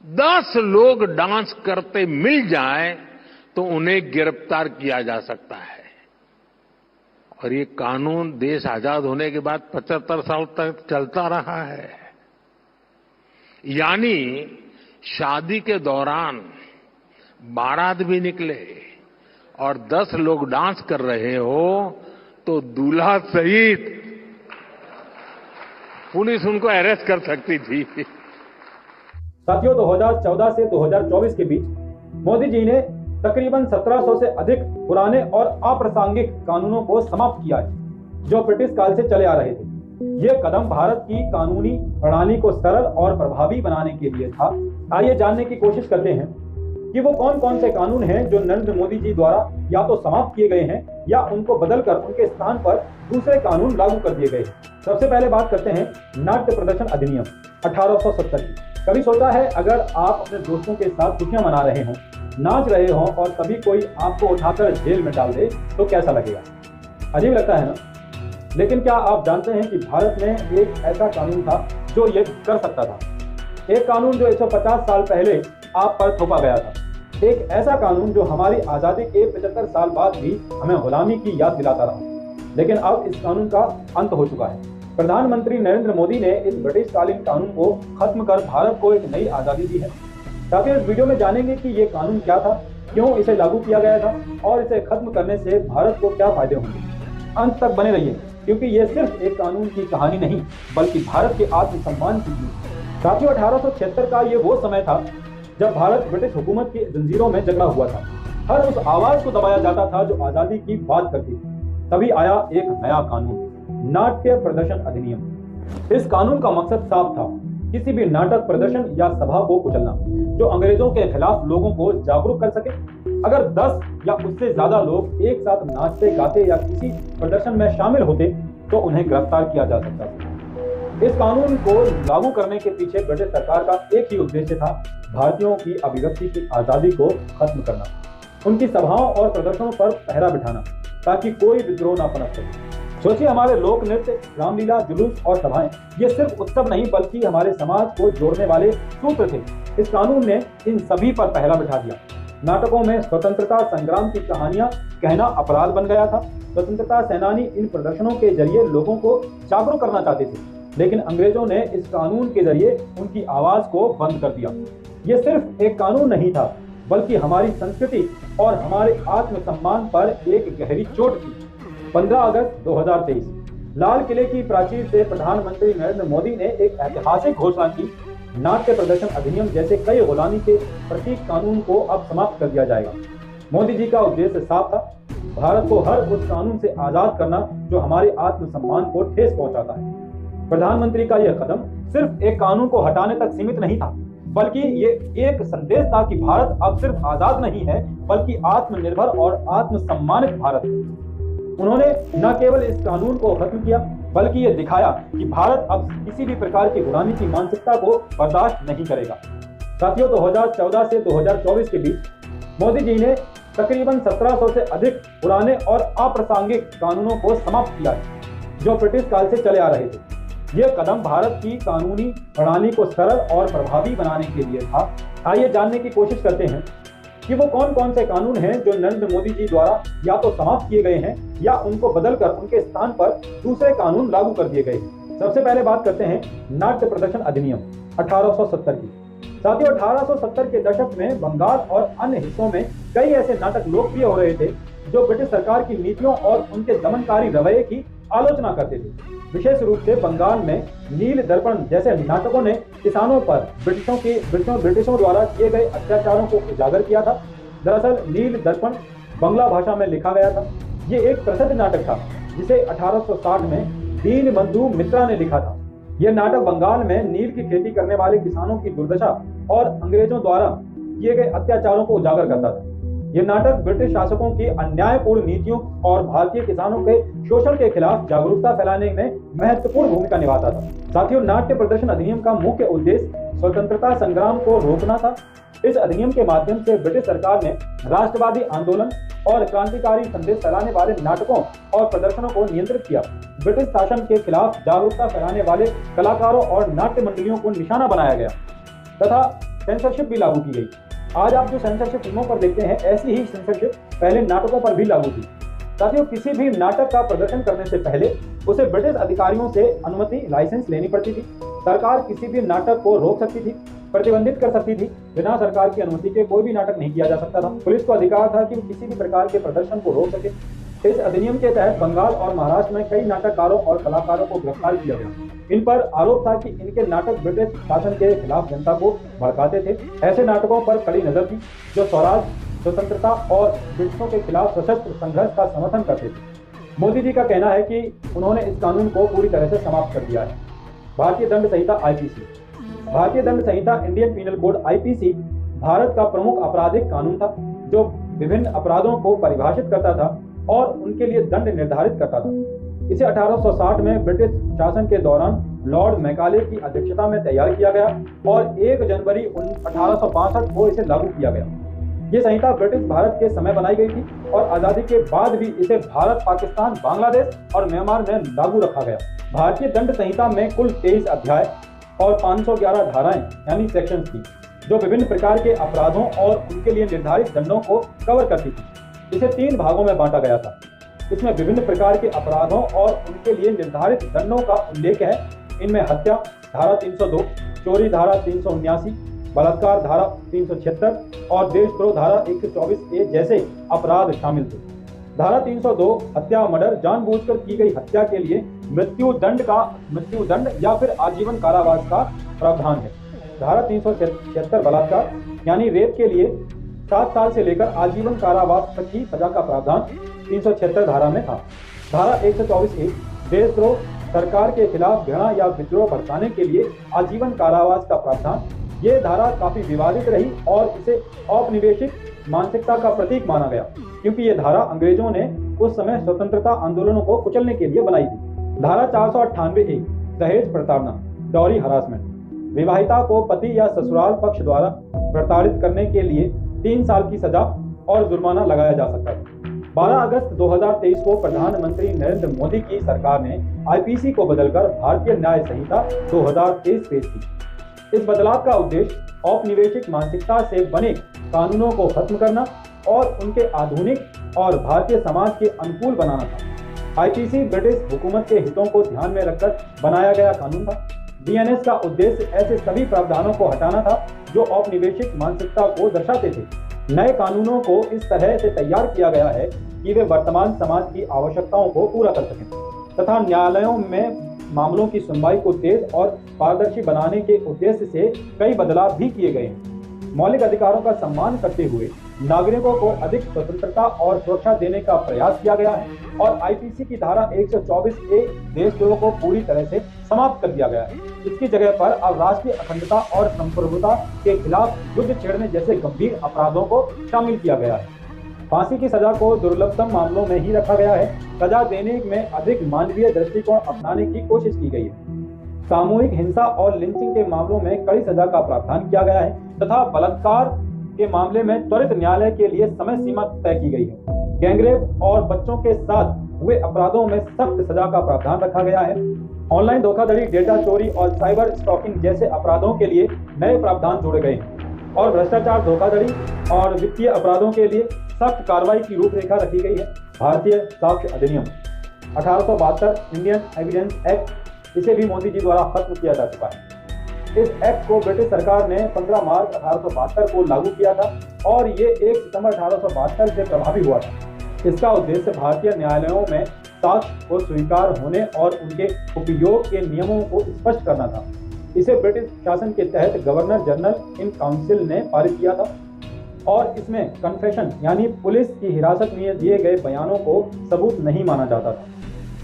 10 लोग डांस करते मिल जाएं तो उन्हें गिरफ्तार किया जा सकता है। और ये कानून देश आजाद होने के बाद 75 साल तक चलता रहा है। यानी शादी के दौरान बारात भी निकले और 10 लोग डांस कर रहे हो तो दूल्हा सहित पुलिस उनको अरेस्ट कर सकती थी। साथियों, 2014 से 2024 के बीच मोदी जी ने तकरीबन 1700 से अधिक पुराने और अप्रासंगिक कानूनों को समाप्त किया है जो ब्रिटिश काल से चले आ रहे थे। ये कदम भारत की कानूनी प्रणाली को सरल और प्रभावी बनाने के लिए था। आइए जानने की कोशिश करते हैं कि वो कौन कौन से कानून हैं जो नरेंद्र मोदी जी द्वारा या तो समाप्त किए गए हैं या उनको बदलकर उनके स्थान पर दूसरे कानून लागू कर दिए गए। सबसे पहले बात करते हैं नाट्य प्रदर्शन अधिनियम 1870 की। कभी सोचा है अगर आप अपने दोस्तों के साथ खुशियां मना रहे हों, नाच रहे हों और कभी कोई आपको उठाकर जेल में डाल दे तो कैसा लगेगा? अजीब लगता है ना? लेकिन क्या आप जानते हैं कि भारत में एक ऐसा कानून था जो ये कर सकता था। एक कानून जो 150 साल पहले आप पर थोपा गया था। एक ऐसा कानून जो हमारी आजादी के 75 साल बाद भी हमें गुलामी की याद दिलाता रहा। लेकिन अब इस कानून का अंत हो चुका है। प्रधानमंत्री नरेंद्र मोदी ने इस ब्रिटिशकालीन कानून को खत्म कर भारत को एक नई आजादी दी है। साथियों, इस वीडियो में जानेंगे कि ये कानून क्या था, क्यों इसे लागू किया गया था और इसे खत्म करने से भारत को क्या फायदे होंगे। अंत तक बने रहिए क्योंकि ये सिर्फ एक कानून की कहानी नहीं बल्कि भारत के आत्मसम्मान की जीत। साथियों, 1876 का ये वो समय था जब भारत ब्रिटिश हुकूमत की जंजीरों में जकड़ा हुआ था। हर उस आवाज को दबाया जाता था जो आजादी की बात करती थी। तभी आया एक नया कानून, नाट्य प्रदर्शन अधिनियम। इस कानून का मकसद साफ था, किसी भी नाटक प्रदर्शन या सभा को कुचलना जो अंग्रेजों के खिलाफ लोगों को जागरूक कर सके। अगर 10 या उससे ज्यादा लोग एक साथ नाचते गाते या किसी प्रदर्शन में शामिल होते तो उन्हें गिरफ्तार किया जा सकता था। इस कानून को लागू करने के पीछे ब्रिटिश सरकार का एक ही उद्देश्य था, भारतीयों की अभिव्यक्ति की आजादी को खत्म करना, उनकी सभाओं और प्रदर्शनों पर पहरा बिठाना ताकि कोई विद्रोह ना पनप सके। सोचिए, हमारे लोक नृत्य, रामलीला, जुलूस और सभाएं ये सिर्फ उत्सव नहीं बल्कि हमारे समाज को जोड़ने वाले सूत्र थे। इस कानून ने इन सभी पर पहरा बिठा दिया। नाटकों में स्वतंत्रता संग्राम की कहानियां कहना अपराध बन गया था। स्वतंत्रता सेनानी इन प्रदर्शनों के जरिए लोगों को जागरूक करना चाहते थे, लेकिन अंग्रेजों ने इस कानून के जरिए उनकी आवाज को बंद कर दिया। ये सिर्फ एक कानून नहीं था बल्कि हमारी संस्कृति और हमारे आत्मसम्मान पर एक गहरी चोट थी। 15 अगस्त 2023 लाल किले की प्राचीर से प्रधानमंत्री नरेंद्र मोदी ने एक ऐतिहासिक घोषणा की, नाट्य प्रदर्शन अधिनियम जैसे कई गुलामी के प्रतीक कानून को अब समाप्त कर दिया जाएगा। मोदी जी का उद्देश्य साफ था, भारत को हर उस कानून से आजाद करना जो हमारे आत्मसम्मान को ठेस पहुंचाता है। प्रधानमंत्री का यह कदम सिर्फ एक कानून को हटाने तक सीमित नहीं था बल्कि ये एक संदेश था कि भारत अब सिर्फ आजाद नहीं है बल्कि आत्मनिर्भर और आत्मसम्मानित भारत है। उन्होंने न केवल इस कानून को खत्म किया बल्कि ये दिखाया कि भारत अब किसी भी प्रकार की गुलामी की मानसिकता को बर्दाश्त नहीं करेगा। साथियों, 2014 से 2024 के बीच मोदी जी ने तकरीबन 1700 से अधिक पुराने और अप्रासंगिक कानूनों को समाप्त किया है जो ब्रिटिश काल से चले आ रहे थे। यह कदम भारत की कानूनी प्रणाली को सरल और प्रभावी बनाने के लिए था। आइए जानने की कोशिश करते हैं कि वो कौन कौन से कानून हैं जो नरेंद्र मोदी जी द्वारा या तो समाप्त किए गए हैं या उनको बदलकर उनके स्थान पर दूसरे कानून लागू कर दिए गए हैं। सबसे पहले बात करते हैं नाट्य प्रदर्शन अधिनियम 1870 की। साथियों, 1870 के दशक में बंगाल और अन्य हिस्सों में कई ऐसे नाटक लोकप्रिय हो रहे थे जो ब्रिटिश सरकार की नीतियों और उनके दमनकारी रवैये की आलोचना करते थे। विशेष रूप से बंगाल में नील दर्पण जैसे नाटकों ने किसानों पर ब्रिटिशों द्वारा किए गए अत्याचारों को उजागर किया था। दरअसल नील दर्पण बंगला भाषा में लिखा गया था। ये एक प्रसिद्ध नाटक था जिसे 1860 में दीनबंधु मित्रा ने लिखा था। यह नाटक बंगाल में नील की खेती करने वाले किसानों की दुर्दशा और अंग्रेजों द्वारा किए गए अत्याचारों को उजागर करता था। यह नाटक ब्रिटिश शासकों की अन्यायपूर्ण नीतियों और भारतीय किसानों के शोषण के खिलाफ जागरूकता फैलाने में महत्वपूर्ण भूमिका निभाता था। साथियों, नाट्य प्रदर्शन अधिनियम का मुख्य उद्देश्य स्वतंत्रता संग्राम को रोकना था। इस अधिनियम के माध्यम से ब्रिटिश सरकार ने राष्ट्रवादी आंदोलन और क्रांतिकारी संदेश फैलाने वाले नाटकों और प्रदर्शनों को नियंत्रित किया। ब्रिटिश शासन के खिलाफ जागरूकता फैलाने वाले कलाकारों और नाट्य मंडलियों को निशाना बनाया गया तथा सेंसरशिप भी लागू की गई। आज आप जो सेंसरशिप फिल्मों पर देखते हैं, ऐसी ही सेंसरशिप पहले नाटकों पर भी लागू थी। साथियों, किसी भी नाटक का प्रदर्शन करने से पहले उसे ब्रिटिश अधिकारियों से अनुमति, लाइसेंस लेनी पड़ती थी। सरकार किसी भी नाटक को रोक सकती थी, प्रतिबंधित कर सकती थी। बिना सरकार की अनुमति के कोई भी नाटक नहीं किया जा सकता था। पुलिस को अधिकार था कि वो किसी भी प्रकार के प्रदर्शन को रोक सके। इस अधिनियम के तहत बंगाल और महाराष्ट्र में कई नाटककारों और कलाकारों को गिरफ्तार किया गया। इन पर आरोप था कि इनके नाटक ब्रिटिश शासन के खिलाफ जनता को भड़काते थे। ऐसे नाटकों पर कड़ी नजर थी जो स्वराज, स्वतंत्रता और ब्रिटिशों के खिलाफ सशस्त्र संघर्ष का समर्थन करते थे। मोदी जी का कहना है कि उन्होंने इस कानून को पूरी तरह से समाप्त कर दिया है। भारतीय दंड संहिता आईपीसी। भारतीय दंड संहिता, Indian penal code IPC, Bharat का प्रमुख आपराधिक कानून था जो विभिन्न अपराधों को परिभाषित करता था और उनके लिए दंड निर्धारित करता था। इसे 1860 में ब्रिटिश शासन के दौरान लॉर्ड मैकाले की अध्यक्षता में तैयार किया गया और 1 जनवरी 1862 को इसे लागू किया गया। ये संहिता ब्रिटिश भारत के समय बनाई गई थी और आजादी के बाद भी इसे भारत, पाकिस्तान, बांग्लादेश और म्यांमार में लागू रखा गया। भारतीय दंड संहिता में कुल 23 अध्याय और 511 धाराएं यानी सेक्शंस थी, जो विभिन्न प्रकार के अपराधों और उनके लिए निर्धारित दंडों को कवर करती थी। इसे 3 भागों में बांटा गया था। इसमें विभिन्न प्रकार के अपराधों और उनके लिए निर्धारित दंडों का उल्लेख है। इनमें हत्या धारा 302, चोरी धारा 379, बलात्कार धारा 376 और देशद्रोह धारा 124A जैसे अपराध शामिल थे। धारा 302 हत्या, मर्डर, जानबूझकर की गई हत्या के लिए मृत्यु दंड या फिर आजीवन कारावास का प्रावधान है। धारा 376 बलात्कार यानी रेप के लिए 7 साल से लेकर आजीवन कारावास तक की सजा का प्रावधान 376 धारा में था। धारा 124A देशद्रोह, सरकार के खिलाफ घृणा या विद्रोह भड़काने के लिए आजीवन कारावास का प्रावधान। ये धारा काफी विवादित रही और इसे औपनिवेशिक मानसिकता का प्रतीक माना गया, क्योंकि ये धारा अंग्रेजों ने उस समय स्वतंत्रता आंदोलनों को कुचलने के लिए बनाई थी। धारा 498A दहेज प्रताड़ना, डॉरी हरासमेंट, विवाहिता को पति या ससुराल पक्ष द्वारा प्रताड़ित करने के लिए 3 साल की सजा और जुर्माना लगाया जा सकता था। 12 अगस्त 2023 को प्रधानमंत्री नरेंद्र मोदी की सरकार ने आईपीसी को बदलकर भारतीय न्याय संहिता 2023 पेश की। इस बदलाव का उद्देश्य औपनिवेशिक मानसिकता से बने कानूनों को खत्म करना और उनके आधुनिक और भारतीय समाज के अनुकूल बनाना था। आईपीसी ब्रिटिश हुकूमत के हितों को ध्यान में रखकर बनाया गया कानून था। बीएनएस का उद्देश्य ऐसे सभी प्रावधानों को हटाना था जो औपनिवेशिक मानसिकता को दर्शाते थे। नए कानूनों को इस तरह से तैयार किया गया है कि वे वर्तमान समाज की आवश्यकताओं को पूरा कर सकें तथा न्यायालयों में मामलों की सुनवाई को तेज और पारदर्शी बनाने के उद्देश्य से कई बदलाव भी किए गए हैं। मौलिक अधिकारों का सम्मान करते हुए नागरिकों को अधिक स्वतंत्रता और सुरक्षा देने का प्रयास किया गया है और आईपीसी की धारा 124A देशद्रोह को पूरी तरह से समाप्त कर दिया गया है। इसकी जगह पर अब राष्ट्रीय अखंडता और संप्रभुता के खिलाफ युद्ध छेड़ने जैसे गंभीर अपराधों को शामिल किया गया है। फांसी की सजा को दुर्लभतम मामलों में ही रखा गया है। सजा देने में अधिक मानवीय दृष्टिकोण अपनाने की कोशिश की गई है। सामूहिक हिंसा और लिंचिंग के मामलों में कड़ी सजा का प्रावधान किया गया है तथा बलात्कार के मामले में त्वरित न्यायालय के लिए समय सीमा तय की गई है। गैंगरेप और बच्चों के साथ हुए अपराधों में सख्त सजा का प्रावधान रखा गया है। ऑनलाइन धोखाधड़ी, डेटा चोरी और साइबर स्टॉकिंग जैसे अपराधों के लिए नए प्रावधान जोड़े गए हैं और भ्रष्टाचार, धोखाधड़ी और वित्तीय अपराधों के लिए सख्त कार्रवाई की रूपरेखा रखी गई है। भारतीय साक्ष्य अधिनियम 1872 इंडियन एविडेंस एक्ट, इसे भी मोदी जी द्वारा खत्म किया जा चुका है। इस एक्ट को ब्रिटिश सरकार ने 15 मार्च 1872 को लागू किया था और ये 1 सितंबर 1872 से प्रभावी हुआ था। इसका उद्देश्य भारतीय न्यायालयों में साक्ष्य को स्वीकार होने और उनके उपयोग के नियमों को स्पष्ट करना था। इसे ब्रिटिश शासन के तहत गवर्नर जनरल इन काउंसिल ने पारित किया था और इसमें कन्फेशन यानी पुलिस की हिरासत में दिए गए बयानों को सबूत नहीं माना जाता था।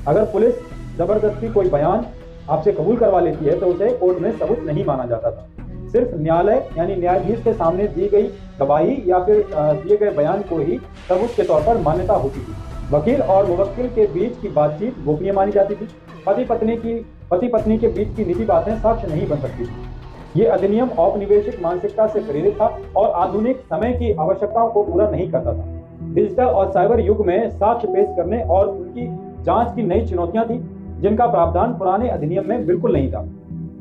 अगर पुलिस जबरदस्ती कोई बयान आपसे कबूल करवा लेती है तो उसे कोर्ट में सबूत नहीं माना जाता था। सिर्फ न्यायालय यानी न्यायाधीश के सामने दी गई गवाही या फिर दिए गए बयान को ही सबूत के तौर पर मान्यता होती थी। वकील और मुवक्किल के बीच की बातचीत गोपनीय मानी जाती थी। पति पत्नी के बीच की निजी बातें साक्ष्य नहीं बन सकती थी। ये अधिनियम औपनिवेशिक मानसिकता से प्रेरित था और आधुनिक समय की आवश्यकताओं को पूरा नहीं करता था। डिजिटल और साइबर युग में साक्ष्य पेश करने और उनकी जांच की नई चुनौतियां थी जिनका प्रावधान पुराने अधिनियम में बिल्कुल नहीं था।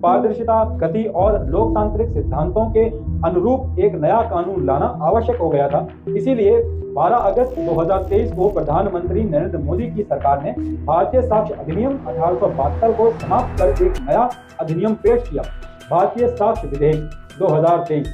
पारदर्शिता, गति और लोकतांत्रिक सिद्धांतों के अनुरूप एक नया कानून लाना आवश्यक हो गया था। इसीलिए 12 अगस्त 2023 को प्रधानमंत्री नरेंद्र मोदी की सरकार ने भारतीय साक्ष्य अधिनियम 1872 को समाप्त कर एक नया अधिनियम पेश किया, भारतीय साक्ष्य विधेयक 2023।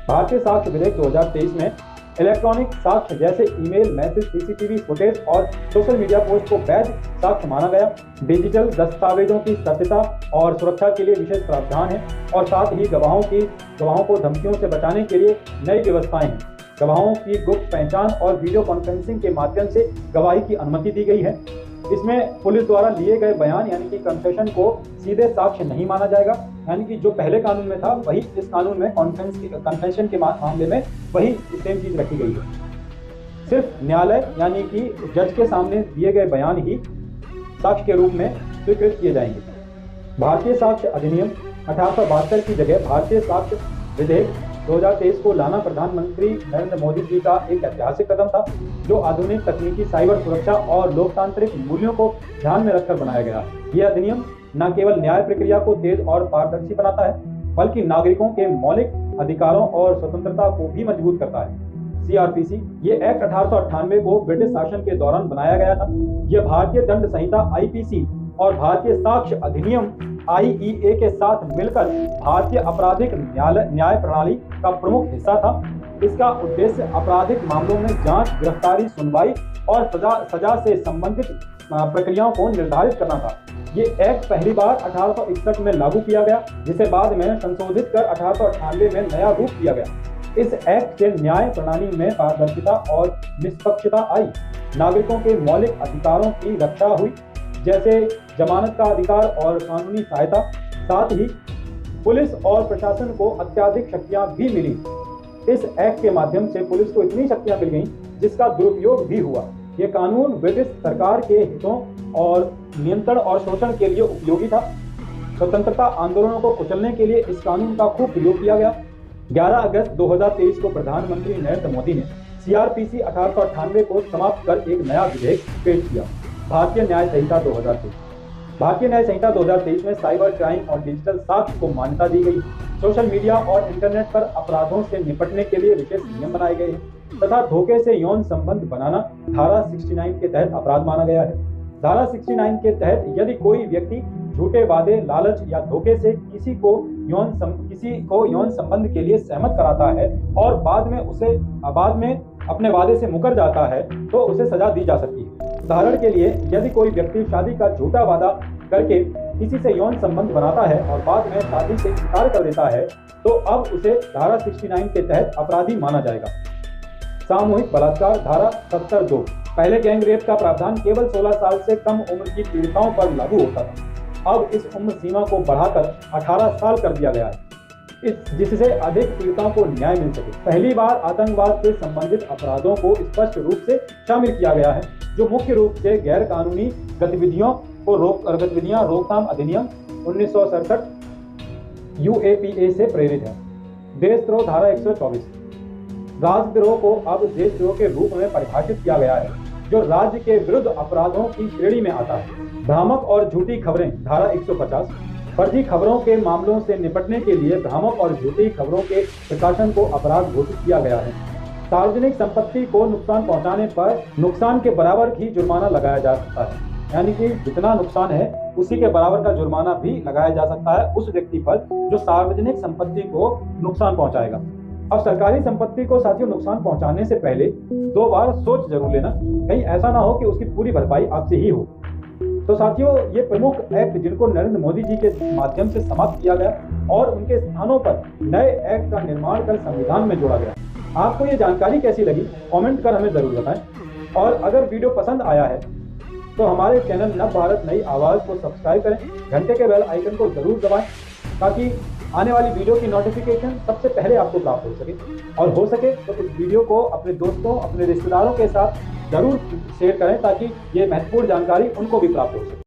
भारतीय साक्ष्य विधेयक 2023 में इलेक्ट्रॉनिक साक्ष्य जैसे ईमेल, मैसेज, सीसीटीवी फुटेज और सोशल मीडिया पोस्ट को वैध साक्ष्य माना गया। डिजिटल दस्तावेजों की सत्यता और सुरक्षा के लिए विशेष प्रावधान है और साथ ही गवाहों को धमकियों से बचाने के लिए नई व्यवस्थाएं हैं। गवाहों की गुप्त पहचान और वीडियो कॉन्फ्रेंसिंग के माध्यम से गवाही की अनुमति दी गई है। इसमें पुलिस द्वारा लिए गए बयान यानी कि कन्फेशन को सीधे साक्ष्य नहीं माना जाएगा, यानी कि जो पहले कानून में था वही इस कानून में कन्फेशन के मामले में वही सेम चीज रखी गई है। सिर्फ न्यायालय यानी कि जज के सामने दिए गए बयान ही साक्ष्य के रूप में स्वीकृत किए जाएंगे। भारतीय साक्ष्य अधिनियम 1872 की जगह भारतीय साक्ष्य विधेयक 2023 को लाना प्रधानमंत्री नरेंद्र मोदी जी का एक ऐतिहासिक कदम था, जो आधुनिक तकनीकी, साइबर सुरक्षा और लोकतांत्रिक मूल्यों को ध्यान में रखकर बनाया गया। यह अधिनियम न केवल न्याय प्रक्रिया को तेज और पारदर्शी बनाता है, बल्कि नागरिकों के मौलिक अधिकारों और स्वतंत्रता को भी मजबूत करता है। CRPC ये एक्ट 1898 को ब्रिटिश शासन के दौरान बनाया गया था। यह भारतीय दंड संहिता IPC और भारतीय साक्ष्य अधिनियम IEA के साथ मिलकर भारतीय आपराधिक न्याय प्रणाली का प्रमुख हिस्सा था। इसका उद्देश्य आपराधिक मामलों में जांच, गिरफ्तारी, सुनवाई और सजा से संबंधित प्रक्रियाओं को निर्धारित करना था। ये एक्ट पहली बार 1861 में लागू किया गया, जिसे बाद में संशोधित कर 1898 में नया रूप दिया गया। इस एक्ट से न्याय प्रणाली में पारदर्शिता और निष्पक्षता आई। नागरिकों के मौलिक अधिकारों की रक्षा हुई, जैसे जमानत का अधिकार और कानूनी सहायता। साथ ही पुलिस और प्रशासन को अत्यधिक शक्तियां भी मिली। इस एक्ट के माध्यम से पुलिस को इतनी शक्तियां मिल गईं जिसका दुरुपयोग भी हुआ। ये कानून ब्रिटिश सरकार के हितों और नियंत्रण और शोषण के लिए उपयोगी था। स्वतंत्रता आंदोलनों को कुचलने के लिए इस कानून का खूब प्रयोग किया गया। 11 अगस्त 2023 को प्रधानमंत्री नरेंद्र मोदी ने CRPC 1898 को समाप्त कर एक नया विधेयक पेश किया, भारतीय न्याय संहिता 2023। भारतीय न्याय संहिता 2023 में साइबर क्राइम और डिजिटल साक्ष्य को मान्यता दी गई। सोशल मीडिया और इंटरनेट पर अपराधों से निपटने के लिए विशेष नियम बनाए गए हैं तथा धोखे से यौन संबंध बनाना धारा 69 के तहत अपराध माना गया है। धारा 69 के तहत यदि कोई व्यक्ति झूठे वादे, लालच या धोखे से किसी को यौन संबंध के लिए सहमत कराता है और बाद में अपने वादे से मुकर जाता है तो उसे सजा दी जा सकती है। उदाहरण के लिए, यदि कोई व्यक्ति शादी का झूठा वादा करके किसी से यौन संबंध बनाता है और बाद में शादी से इनकार कर देता है तो अब उसे धारा 69 के तहत अपराधी माना जाएगा। सामूहिक बलात्कार धारा 72। पहले गैंग रेप का प्रावधान केवल 16 साल से कम उम्र की पीड़िताओं पर लागू होता था। अब इस उम्र सीमा को बढ़ाकर 18 साल कर दिया गया है, जिससे अधिक पीड़िताओं को न्याय मिल सके। पहली बार आतंकवाद से संबंधित अपराधों को स्पष्ट रूप से शामिल किया गया है, जो मुख्य रूप से गैर कानूनी गतिविधियां रोकथाम अधिनियम 1967 UAPA से प्रेरित है। देशद्रोह धारा 124। राजद्रोह को अब देशद्रोह के रूप में परिभाषित किया गया है, जो राज्य के विरुद्ध अपराधों की श्रेणी में आता है। भ्रामक और झूठी खबरें धारा 150। फर्जी खबरों के मामलों से निपटने के लिए भ्रामक और झूठी खबरों के प्रकाशन को अपराध घोषित किया गया है। सार्वजनिक संपत्ति को नुकसान पहुंचाने पर नुकसान के बराबर ही जुर्माना लगाया जा सकता है, यानी कि जितना नुकसान है उसी के बराबर का जुर्माना भी लगाया जा सकता है उस व्यक्ति पर जो सार्वजनिक संपत्ति को नुकसान पहुंचाएगा। अब सरकारी संपत्ति को साथियों नुकसान पहुंचाने से पहले 2 बार सोच जरूर लेना, कहीं ऐसा ना हो कि उसकी पूरी भरपाई आपसे ही हो। तो साथियों, ये प्रमुख एक्ट जिनको नरेंद्र मोदी जी के माध्यम से समाप्त किया गया और उनके स्थानों पर नए एक्ट का निर्माण कर संविधान में जोड़ा गया। आपको ये जानकारी कैसी लगी कमेंट कर हमें जरूर बताएं। और अगर वीडियो पसंद आया है तो हमारे चैनल नव भारत नई आवाज को सब्सक्राइब करें, घंटे के बेल आइकन को जरूर दबाएं ताकि आने वाली वीडियो की नोटिफिकेशन सबसे पहले आपको प्राप्त हो सके। और हो सके तो इस वीडियो को अपने दोस्तों, अपने रिश्तेदारों के साथ जरूर शेयर करें ताकि ये महत्वपूर्ण जानकारी उनको भी प्राप्त हो सके।